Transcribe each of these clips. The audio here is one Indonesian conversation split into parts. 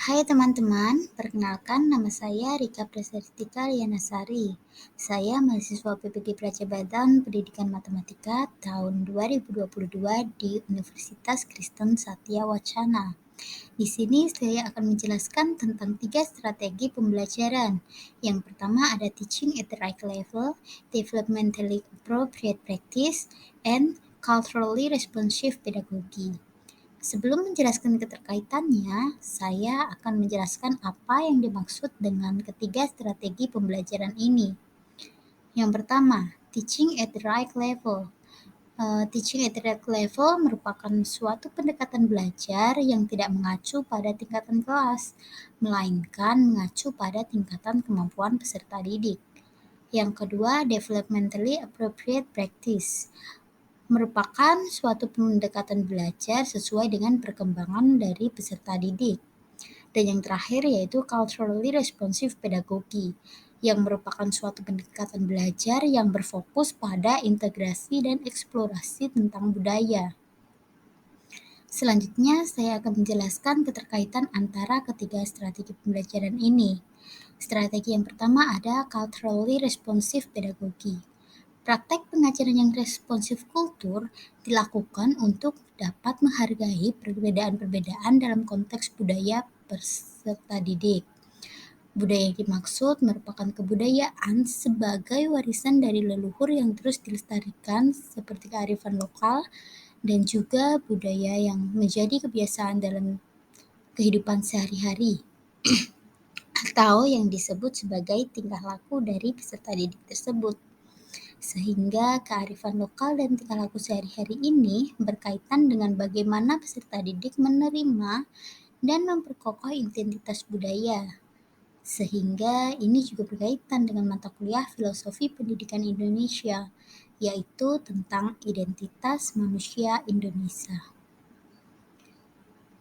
Hai teman-teman, perkenalkan nama saya Rika Praserstika Lianasari. Saya mahasiswa PPG Pracobatan Pendidikan Matematika tahun 2022 di Universitas Kristen Satya Wacana. Di sini saya akan menjelaskan tentang 3 strategi pembelajaran. Yang pertama ada teaching at the right level, developmentally appropriate practice, and culturally responsive pedagogy. Sebelum menjelaskan keterkaitannya, saya akan menjelaskan apa yang dimaksud dengan ketiga strategi pembelajaran ini. Yang pertama, teaching at the right level. Teaching at the right level merupakan suatu pendekatan belajar yang tidak mengacu pada tingkatan kelas, melainkan mengacu pada tingkatan kemampuan peserta didik. Yang kedua, developmentally appropriate practice merupakan suatu pendekatan belajar sesuai dengan perkembangan dari peserta didik. Dan yang terakhir yaitu culturally responsive pedagogy, yang merupakan suatu pendekatan belajar yang berfokus pada integrasi dan eksplorasi tentang budaya. Selanjutnya, saya akan menjelaskan keterkaitan antara ketiga strategi pembelajaran ini. Strategi yang pertama ada culturally responsive pedagogy. Praktek pengajaran yang responsif kultur dilakukan untuk dapat menghargai perbedaan-perbedaan dalam konteks budaya peserta didik. Budaya yang dimaksud merupakan kebudayaan sebagai warisan dari leluhur yang terus dilestarikan seperti kearifan lokal dan juga budaya yang menjadi kebiasaan dalam kehidupan sehari-hari atau yang disebut sebagai tingkah laku dari peserta didik tersebut. Sehingga kearifan lokal dan tingkah laku sehari-hari ini berkaitan dengan bagaimana peserta didik menerima dan memperkokoh identitas budaya. Sehingga ini juga berkaitan dengan mata kuliah Filosofi Pendidikan Indonesia, yaitu tentang identitas manusia Indonesia.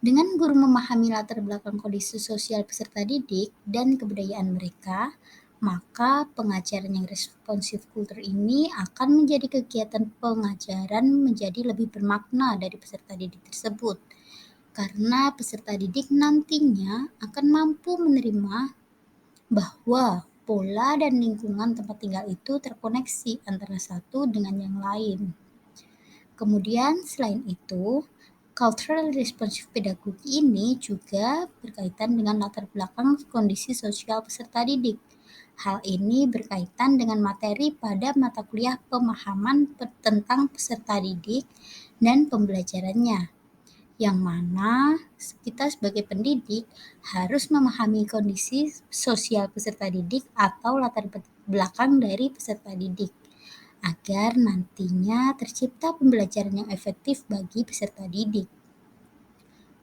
Dengan guru memahami latar belakang kondisi sosial peserta didik dan kebudayaan mereka, maka pengajaran yang responsif kultur ini akan menjadi kegiatan pengajaran menjadi lebih bermakna dari peserta didik tersebut. Karena peserta didik nantinya akan mampu menerima bahwa pola dan lingkungan tempat tinggal itu terkoneksi antara satu dengan yang lain. Kemudian selain itu, cultural responsive pedagogy ini juga berkaitan dengan latar belakang kondisi sosial peserta didik. Hal ini berkaitan dengan materi pada mata kuliah pemahaman tentang peserta didik dan pembelajarannya, yang mana kita sebagai pendidik harus memahami kondisi sosial peserta didik atau latar belakang dari peserta didik, agar nantinya tercipta pembelajaran yang efektif bagi peserta didik.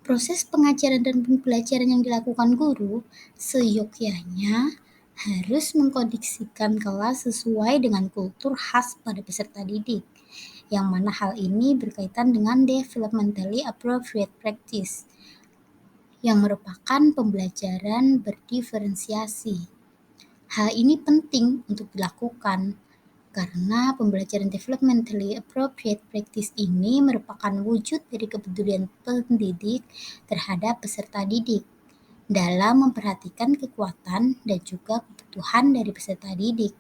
Proses pengajaran dan pembelajaran yang dilakukan guru seyogyanya harus mengkondisikan kelas sesuai dengan kultur khas pada peserta didik, yang mana hal ini berkaitan dengan developmentally appropriate practice, yang merupakan pembelajaran berdiferensiasi. Hal ini penting untuk dilakukan karena pembelajaran developmentally appropriate practice ini merupakan wujud dari kepedulian pendidik terhadap peserta didik dalam memperhatikan kekuatan dan juga kebutuhan dari peserta didik.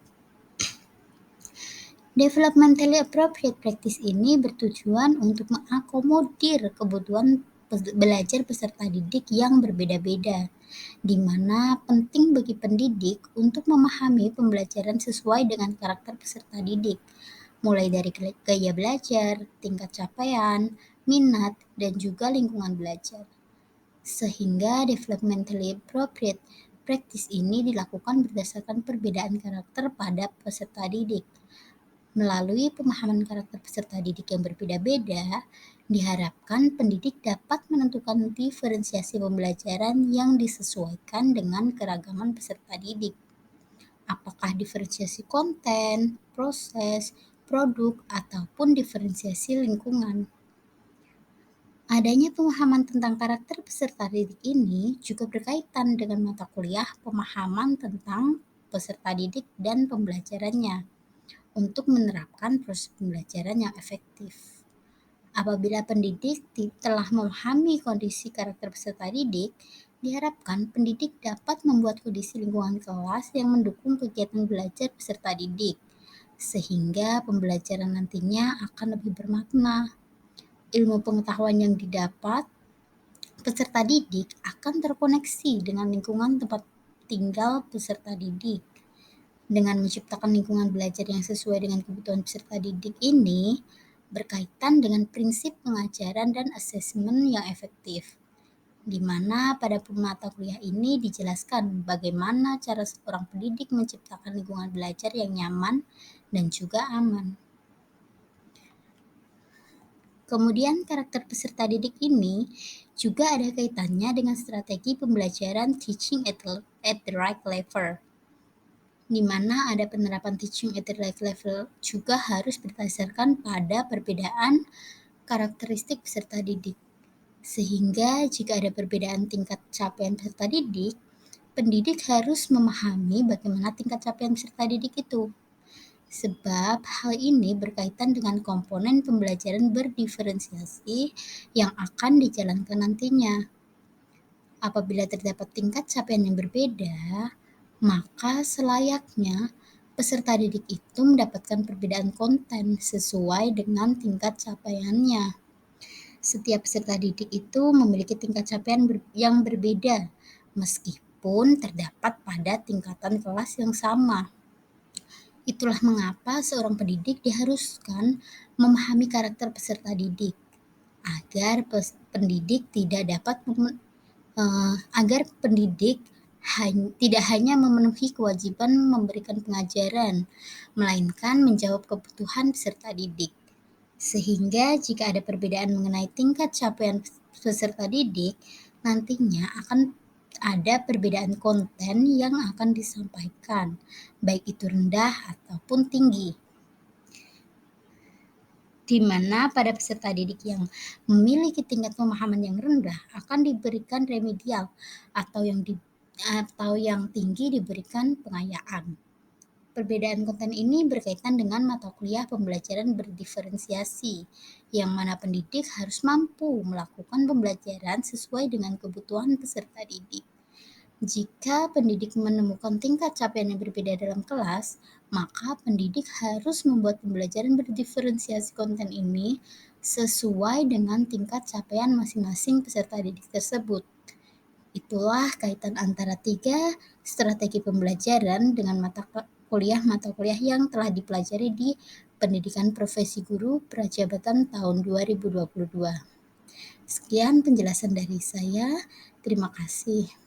Developmentally appropriate practice ini bertujuan untuk mengakomodir kebutuhan belajar peserta didik yang berbeda-beda, di mana penting bagi pendidik untuk memahami pembelajaran sesuai dengan karakter peserta didik, mulai dari gaya belajar, tingkat capaian, minat, dan juga lingkungan belajar. Sehingga developmentally appropriate practice ini dilakukan berdasarkan perbedaan karakter pada peserta didik. Melalui pemahaman karakter peserta didik yang berbeda-beda, diharapkan pendidik dapat menentukan diferensiasi pembelajaran yang disesuaikan dengan keragaman peserta didik. Apakah diferensiasi konten, proses, produk, ataupun diferensiasi lingkungan. Adanya pemahaman tentang karakter peserta didik ini juga berkaitan dengan mata kuliah pemahaman tentang peserta didik dan pembelajarannya untuk menerapkan proses pembelajaran yang efektif. Apabila pendidik telah memahami kondisi karakter peserta didik, Diharapkan pendidik dapat membuat kondisi lingkungan kelas yang mendukung kegiatan belajar peserta didik, sehingga pembelajaran nantinya akan lebih bermakna. Ilmu pengetahuan yang didapat peserta didik akan terkoneksi dengan lingkungan tempat tinggal peserta didik. Dengan menciptakan lingkungan belajar yang sesuai dengan kebutuhan peserta didik ini, berkaitan dengan prinsip pengajaran dan asesmen yang efektif, di mana pada mata kuliah ini dijelaskan bagaimana cara seorang pendidik menciptakan lingkungan belajar yang nyaman dan juga aman. Kemudian karakter peserta didik ini juga ada kaitannya dengan strategi pembelajaran teaching at the right level, di mana ada penerapan teaching at the right level juga harus berdasarkan pada perbedaan karakteristik peserta didik. Sehingga jika ada perbedaan tingkat capaian peserta didik, pendidik harus memahami bagaimana tingkat capaian peserta didik itu. Sebab hal ini berkaitan dengan komponen pembelajaran berdiferensiasi yang akan dijalankan nantinya. Apabila terdapat tingkat capaian yang berbeda, maka selayaknya peserta didik itu mendapatkan perbedaan konten sesuai dengan tingkat capaiannya. Setiap peserta didik itu memiliki tingkat capaian yang berbeda, meskipun terdapat pada tingkatan kelas yang sama. Itulah mengapa seorang pendidik diharuskan memahami karakter peserta didik, agar pendidik tidak hanya memenuhi kewajiban memberikan pengajaran, melainkan menjawab kebutuhan peserta didik. Sehingga jika ada perbedaan mengenai tingkat capaian peserta didik, nantinya akan ada perbedaan konten yang akan disampaikan, baik itu rendah ataupun tinggi. Di mana pada peserta didik yang memiliki tingkat pemahaman yang rendah akan diberikan remedial atau yang tinggi diberikan pengayaan. Perbedaan konten ini berkaitan dengan mata kuliah pembelajaran berdiferensiasi, yang mana pendidik harus mampu melakukan pembelajaran sesuai dengan kebutuhan peserta didik. Jika pendidik menemukan tingkat capaian yang berbeda dalam kelas, maka pendidik harus membuat pembelajaran berdiferensiasi konten ini sesuai dengan tingkat capaian masing-masing peserta didik tersebut. Itulah kaitan antara 3 strategi pembelajaran dengan mata kuliah yang telah dipelajari di Pendidikan Profesi Guru Prajabatan tahun 2022. Sekian penjelasan dari saya. Terima kasih.